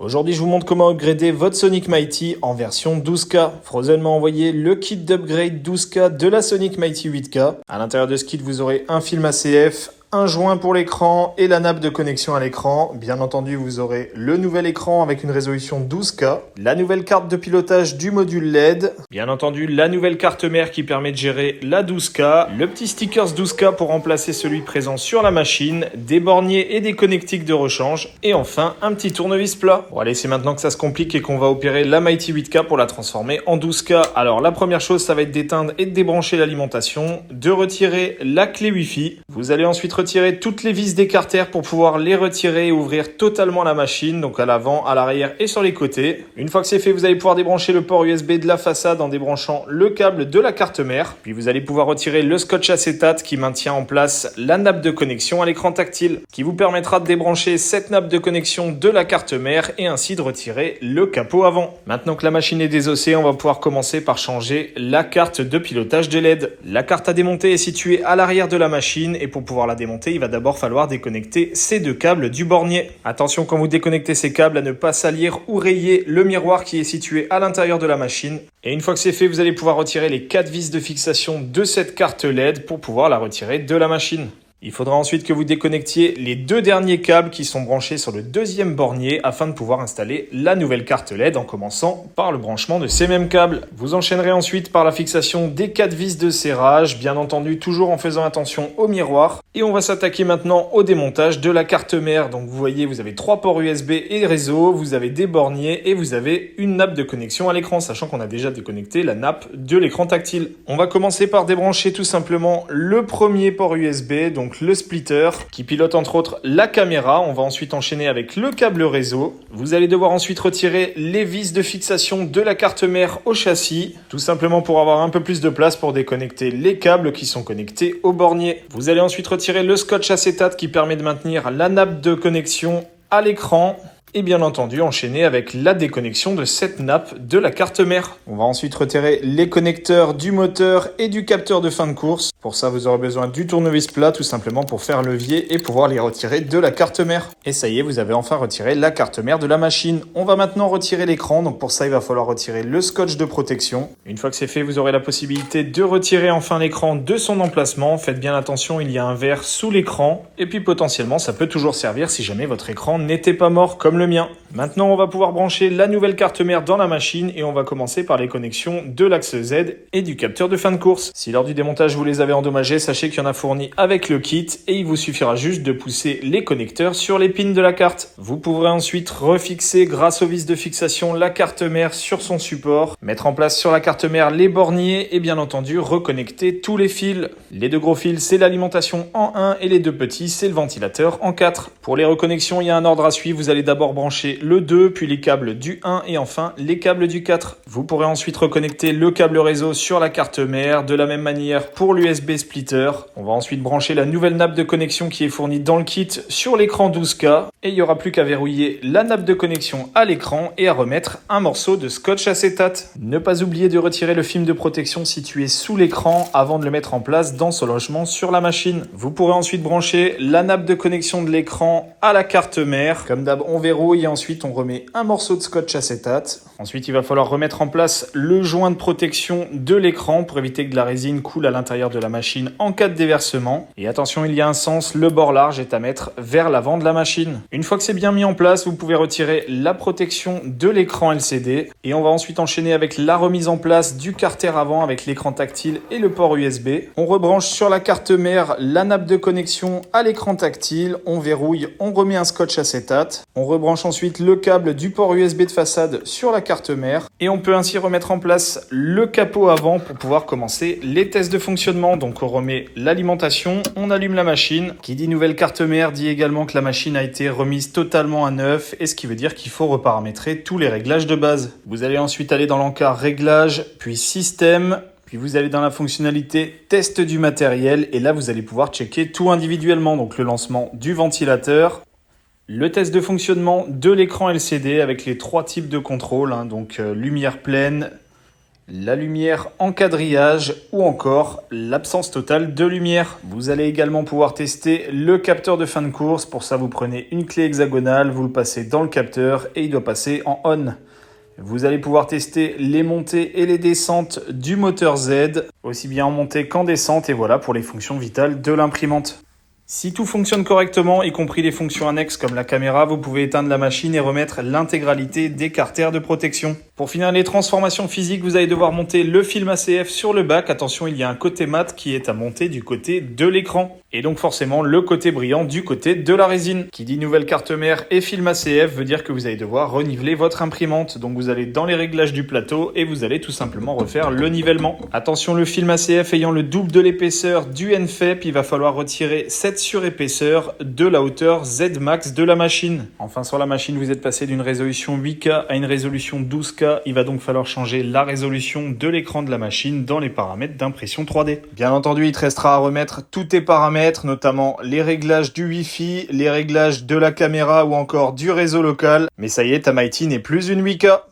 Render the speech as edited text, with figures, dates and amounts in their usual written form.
Aujourd'hui, je vous montre comment upgrader votre Sonic Mighty en version 12K. Frozen m'a envoyé le kit d'upgrade 12K de la Sonic Mighty 8K. À l'intérieur de ce kit, vous aurez un film ACF, un joint pour l'écran et la nappe de connexion à l'écran. Bien entendu, vous aurez le nouvel écran avec une résolution 12K, la nouvelle carte de pilotage du module LED, bien entendu la nouvelle carte mère qui permet de gérer la 12K, le petit stickers 12K pour remplacer celui présent sur la machine, des borniers et des connectiques de rechange, et enfin un petit tournevis plat. Bon allez, c'est maintenant que ça se complique et qu'on va opérer la Mighty 8K pour la transformer en 12K. Alors la première chose, ça va être d'éteindre et de débrancher l'alimentation, de retirer la clé Wi-Fi. Vous allez ensuite retirer toutes les vis des carters pour pouvoir les retirer et ouvrir totalement la machine, donc à l'avant, à l'arrière et sur les côtés. Une fois que c'est fait, vous allez pouvoir débrancher le port USB de la façade en débranchant le câble de la carte mère. Puis vous allez pouvoir retirer le scotch acétate qui maintient en place la nappe de connexion à l'écran tactile, qui vous permettra de débrancher cette nappe de connexion de la carte mère et ainsi de retirer le capot avant. Maintenant que la machine est désossée, on va pouvoir commencer par changer la carte de pilotage de LED. La carte à démonter est située à l'arrière de la machine et pour pouvoir la démonter, il va d'abord falloir déconnecter ces deux câbles du bornier. Attention quand vous déconnectez ces câbles à ne pas salir ou rayer le miroir qui est situé à l'intérieur de la machine. Et une fois que c'est fait, vous allez pouvoir retirer les 4 vis de fixation de cette carte LED pour pouvoir la retirer de la machine. Il faudra ensuite que vous déconnectiez les 2 derniers câbles qui sont branchés sur le deuxième bornier afin de pouvoir installer la nouvelle carte LED en commençant par le branchement de ces mêmes câbles. Vous enchaînerez ensuite par la fixation des 4 vis de serrage, bien entendu toujours en faisant attention au miroir. Et on va s'attaquer maintenant au démontage de la carte mère. Donc vous voyez, vous avez 3 ports USB et réseau, vous avez des borniers et vous avez une nappe de connexion à l'écran, sachant qu'on a déjà déconnecté la nappe de l'écran tactile. On va commencer par débrancher tout simplement le premier port USB, donc le splitter qui pilote entre autres la caméra. On va ensuite enchaîner avec le câble réseau. Vous allez devoir ensuite retirer les vis de fixation de la carte mère au châssis, tout simplement pour avoir un peu plus de place pour déconnecter les câbles qui sont connectés au bornier. Vous allez ensuite retirer le scotch acétate qui permet de maintenir la nappe de connexion à l'écran. Et bien entendu enchaîner avec la déconnexion de cette nappe de la carte mère. On va ensuite retirer les connecteurs du moteur et du capteur de fin de course. Pour ça, vous aurez besoin du tournevis plat tout simplement pour faire levier et pouvoir les retirer de la carte mère. Et ça y est, vous avez enfin retiré la carte mère de la machine. On va maintenant retirer l'écran. Donc pour ça, il va falloir retirer le scotch de protection. Une fois que c'est fait, vous aurez la possibilité de retirer enfin l'écran de son emplacement. Faites bien attention, il y a un verre sous l'écran. Et puis potentiellement, ça peut toujours servir si jamais votre écran n'était pas mort comme le mien. Maintenant, on va pouvoir brancher la nouvelle carte mère dans la machine et on va commencer par les connexions de l'axe Z et du capteur de fin de course. Si lors du démontage vous les avez endommagés, sachez qu'il y en a fourni avec le kit et il vous suffira juste de pousser les connecteurs sur les pins de la carte. Vous pourrez ensuite refixer grâce aux vis de fixation la carte mère sur son support, mettre en place sur la carte mère les borniers et bien entendu reconnecter tous les fils. Les 2 gros fils, c'est l'alimentation en 1 et les 2 petits, c'est le ventilateur en 4. Pour les reconnexions, il y a un ordre à suivre. Vous allez d'abord brancher le 2, puis les câbles du 1 et enfin les câbles du 4. Vous pourrez ensuite reconnecter le câble réseau sur la carte mère, de la même manière pour l'USB splitter. On va ensuite brancher la nouvelle nappe de connexion qui est fournie dans le kit sur l'écran 12K et il n'y aura plus qu'à verrouiller la nappe de connexion à l'écran et à remettre un morceau de scotch acétate. Ne pas oublier de retirer le film de protection situé sous l'écran avant de le mettre en place dans ce logement sur la machine. Vous pourrez ensuite brancher la nappe de connexion de l'écran à la carte mère. Comme d'hab, on verrouille et ensuite on remet un morceau de scotch acétate. Ensuite, il va falloir remettre en place le joint de protection de l'écran pour éviter que de la résine coule à l'intérieur de la machine en cas de déversement. Et attention, il y a un sens, le bord large est à mettre vers l'avant de la machine. Une fois que c'est bien mis en place, vous pouvez retirer la protection de l'écran LCD et on va ensuite enchaîner avec la remise en place du carter avant avec l'écran tactile et le port USB. On rebranche sur la carte mère la nappe de connexion à l'écran tactile, on verrouille, on remet un scotch acétate, on rebranche ensuite le câble du port USB de façade sur la carte mère et on peut ainsi remettre en place le capot avant pour pouvoir commencer les tests de fonctionnement. Donc on remet l'alimentation, on allume la machine. Qui dit nouvelle carte mère dit également que la machine a été remise totalement à neuf et ce qui veut dire qu'il faut reparamétrer tous les réglages de base. Vous allez ensuite aller dans l'encart réglages, puis système, puis vous allez dans la fonctionnalité test du matériel et là vous allez pouvoir checker tout individuellement, donc le lancement du ventilateur, le test de fonctionnement de l'écran LCD avec les 3 types de contrôle, donc lumière pleine, la lumière en quadrillage ou encore l'absence totale de lumière. Vous allez également pouvoir tester le capteur de fin de course. Pour ça, vous prenez une clé hexagonale, vous le passez dans le capteur et il doit passer en on. Vous allez pouvoir tester les montées et les descentes du moteur Z, aussi bien en montée qu'en descente, et voilà pour les fonctions vitales de l'imprimante. Si tout fonctionne correctement, y compris les fonctions annexes comme la caméra, vous pouvez éteindre la machine et remettre l'intégralité des carters de protection. Pour finir les transformations physiques, vous allez devoir monter le film ACF sur le bac. Attention, il y a un côté mat qui est à monter du côté de l'écran. Et donc forcément le côté brillant du côté de la résine. Qui dit nouvelle carte mère et film ACF veut dire que vous allez devoir reniveler votre imprimante. Donc vous allez dans les réglages du plateau et vous allez tout simplement refaire le nivellement. Attention, le film ACF ayant le double de l'épaisseur du NFEP, il va falloir retirer cette surépaisseur de la hauteur Z max de la machine. Enfin, sur la machine, vous êtes passé d'une résolution 8K à une résolution 12K. Il va donc falloir changer la résolution de l'écran de la machine dans les paramètres d'impression 3D. Bien entendu, il te restera à remettre tous tes paramètres, notamment les réglages du Wi-Fi, les réglages de la caméra ou encore du réseau local. Mais ça y est, ta Mighty n'est plus une 8K.